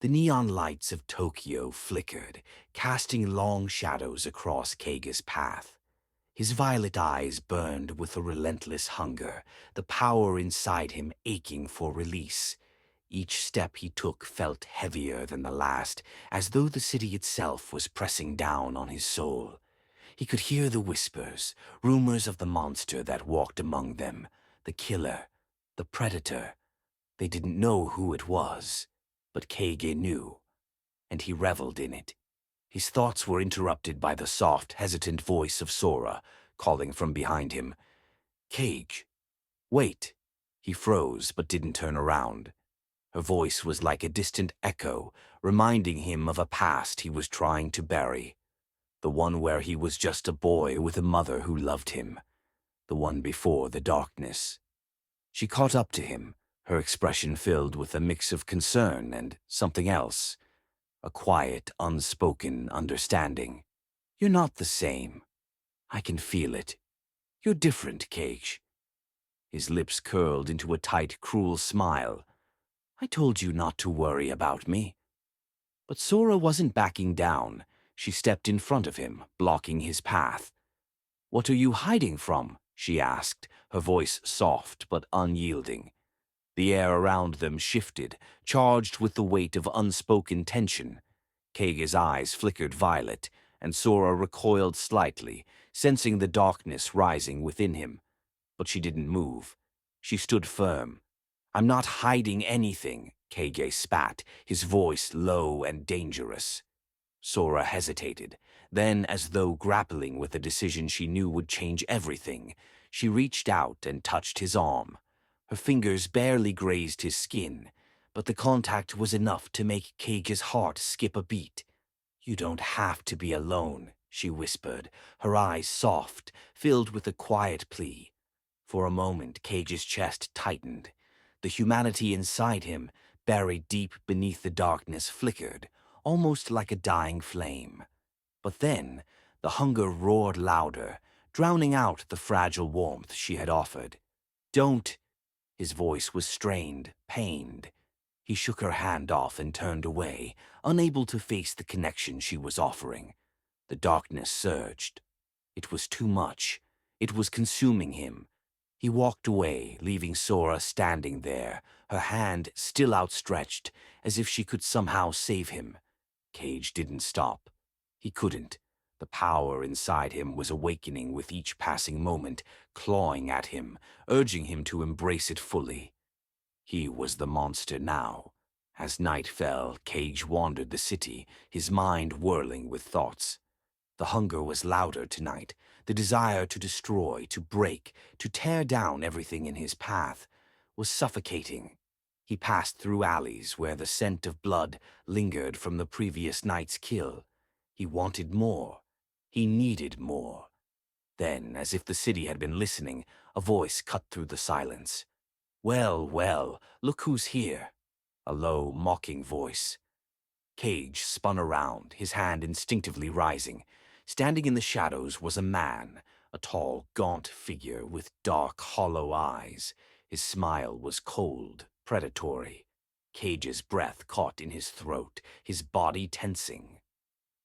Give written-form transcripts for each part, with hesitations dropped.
The neon lights of Tokyo flickered, casting long shadows across Kage's path. His violet eyes burned with a relentless hunger, the power inside him aching for release. Each step he took felt heavier than the last, as though the city itself was pressing down on his soul. He could hear the whispers, rumors of the monster that walked among them, the killer, the predator. They didn't know who it was, but Kage knew, and he reveled in it. His thoughts were interrupted by the soft, hesitant voice of Sora, calling from behind him. Kage, wait. He froze, but didn't turn around. Her voice was like a distant echo, reminding him of a past he was trying to bury. The one where he was just a boy with a mother who loved him. The one before the darkness. She caught up to him, her expression filled with a mix of concern and something else. A quiet, unspoken understanding. You're not the same. I can feel it. You're different, Kage. His lips curled into a tight, cruel smile. I told you not to worry about me. But Sora wasn't backing down. She stepped in front of him, blocking his path. What are you hiding from? She asked, her voice soft but unyielding. The air around them shifted, charged with the weight of unspoken tension. Kage's eyes flickered violet, and Sora recoiled slightly, sensing the darkness rising within him. But she didn't move. She stood firm. I'm not hiding anything, Kage spat, his voice low and dangerous. Sora hesitated. Then, as though grappling with a decision she knew would change everything, she reached out and touched his arm. Her fingers barely grazed his skin, but the contact was enough to make Kage's heart skip a beat. You don't have to be alone, she whispered, her eyes soft, filled with a quiet plea. For a moment, Kage's chest tightened. The humanity inside him, buried deep beneath the darkness, flickered, almost like a dying flame. But then, the hunger roared louder, drowning out the fragile warmth she had offered. Don't! His voice was strained, pained. He shook her hand off and turned away, unable to face the connection she was offering. The darkness surged. It was too much. It was consuming him. He walked away, leaving Sora standing there, her hand still outstretched, as if she could somehow save him. Kage didn't stop. He couldn't. The power inside him was awakening with each passing moment, clawing at him, urging him to embrace it fully. He was the monster now. As night fell, Kage wandered the city, his mind whirling with thoughts. The hunger was louder tonight, the desire to destroy, to break, to tear down everything in his path was suffocating. He passed through alleys where the scent of blood lingered from the previous night's kill. He wanted more. He needed more. Then, as if the city had been listening, a voice cut through the silence. Well, well, look who's here. A low, mocking voice. Kage spun around, his hand instinctively rising. Standing in the shadows was a man, a tall, gaunt figure with dark, hollow eyes. His smile was cold, predatory. Kage's breath caught in his throat, his body tensing.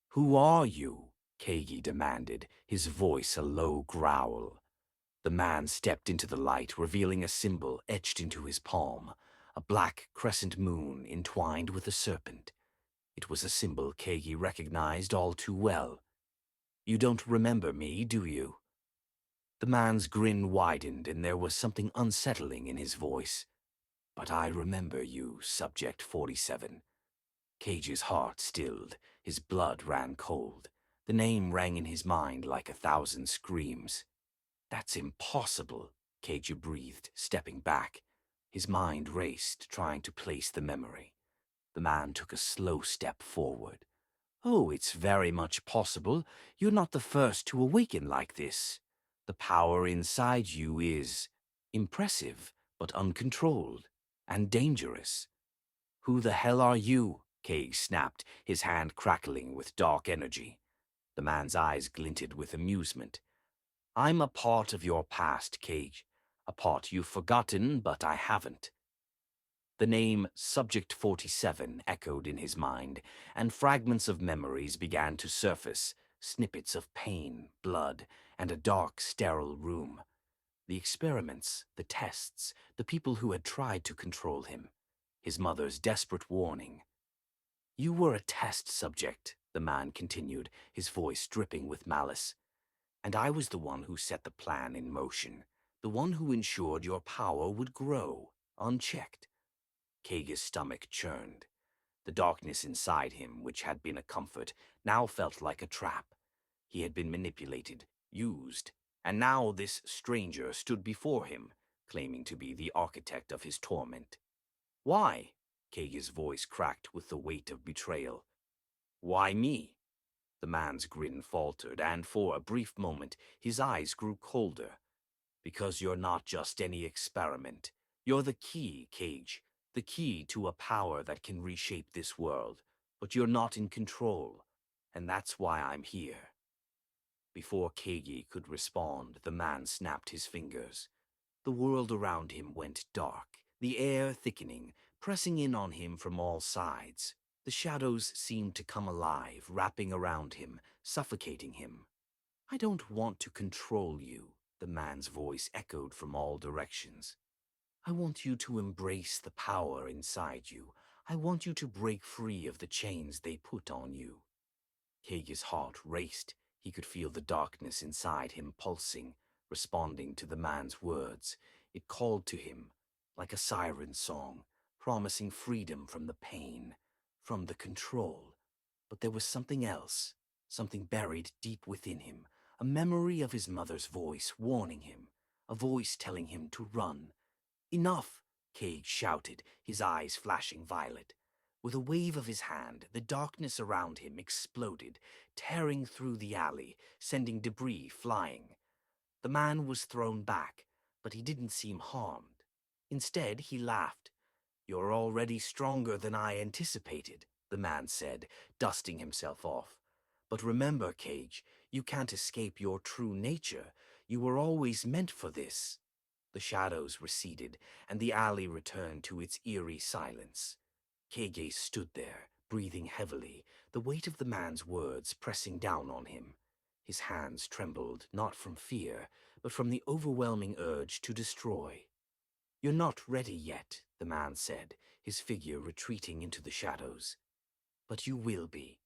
Who are you? Kage demanded, his voice a low growl. The man stepped into the light, revealing a symbol etched into his palm, a black crescent moon entwined with a serpent. It was a symbol Kage recognized all too well. You don't remember me, do you? The man's grin widened, and there was something unsettling in his voice. But I remember you, Subject 47. Kage's heart stilled, his blood ran cold. The name rang in his mind like 1,000 screams. That's impossible, Kage breathed, stepping back. His mind raced, trying to place the memory. The man took a slow step forward. Oh, it's very much possible. You're not the first to awaken like this. The power inside you is impressive, but uncontrolled, and dangerous. Who the hell are you? Kage snapped, his hand crackling with dark energy. The man's eyes glinted with amusement. I'm a part of your past, Kage. A part you've forgotten, but I haven't. The name Subject 47 echoed in his mind, and fragments of memories began to surface, snippets of pain, blood, and a dark, sterile room. The experiments, the tests, the people who had tried to control him. His mother's desperate warning. "You were a test subject," the man continued, his voice dripping with malice. "And I was the one who set the plan in motion, the one who ensured your power would grow, unchecked." Kage's stomach churned. The darkness inside him, which had been a comfort, now felt like a trap. He had been manipulated, used, and now this stranger stood before him, claiming to be the architect of his torment. "Why?" Kage's voice cracked with the weight of betrayal. "Why me?" The man's grin faltered, and for a brief moment his eyes grew colder. "Because you're not just any experiment. You're the key, Kage. The key to a power that can reshape this world. But you're not in control. And that's why I'm here." Before Kage could respond, the man snapped his fingers. The world around him went dark, the air thickening, pressing in on him from all sides. The shadows seemed to come alive, wrapping around him, suffocating him. "I don't want to control you," the man's voice echoed from all directions. "I want you to embrace the power inside you. I want you to break free of the chains they put on you." Kage's heart raced. He could feel the darkness inside him pulsing, responding to the man's words. It called to him, like a siren song, promising freedom from the pain, from the control. But there was something else, something buried deep within him, a memory of his mother's voice warning him, a voice telling him to run. "Enough!" Kage shouted, his eyes flashing violet. With a wave of his hand, the darkness around him exploded, tearing through the alley, sending debris flying. The man was thrown back, but he didn't seem harmed. Instead, he laughed. "You're already stronger than I anticipated," the man said, dusting himself off. "But remember, Kage, you can't escape your true nature. You were always meant for this." The shadows receded, and the alley returned to its eerie silence. Kage stood there, breathing heavily, the weight of the man's words pressing down on him. His hands trembled, not from fear, but from the overwhelming urge to destroy. "You're not ready yet," the man said, his figure retreating into the shadows. "But you will be."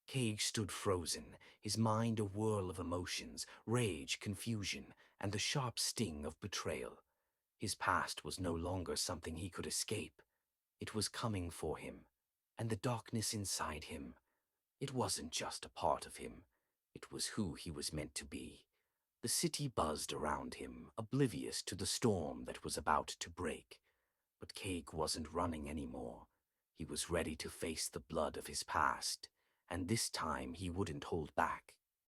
Kage stood frozen, his mind a whirl of emotions, rage, confusion, and the sharp sting of betrayal. His past was no longer something he could escape. It was coming for him, and the darkness inside him. It wasn't just a part of him. It was who he was meant to be. The city buzzed around him, oblivious to the storm that was about to break. But Kage wasn't running anymore. He was ready to face the blood of his past, and this time he wouldn't hold back.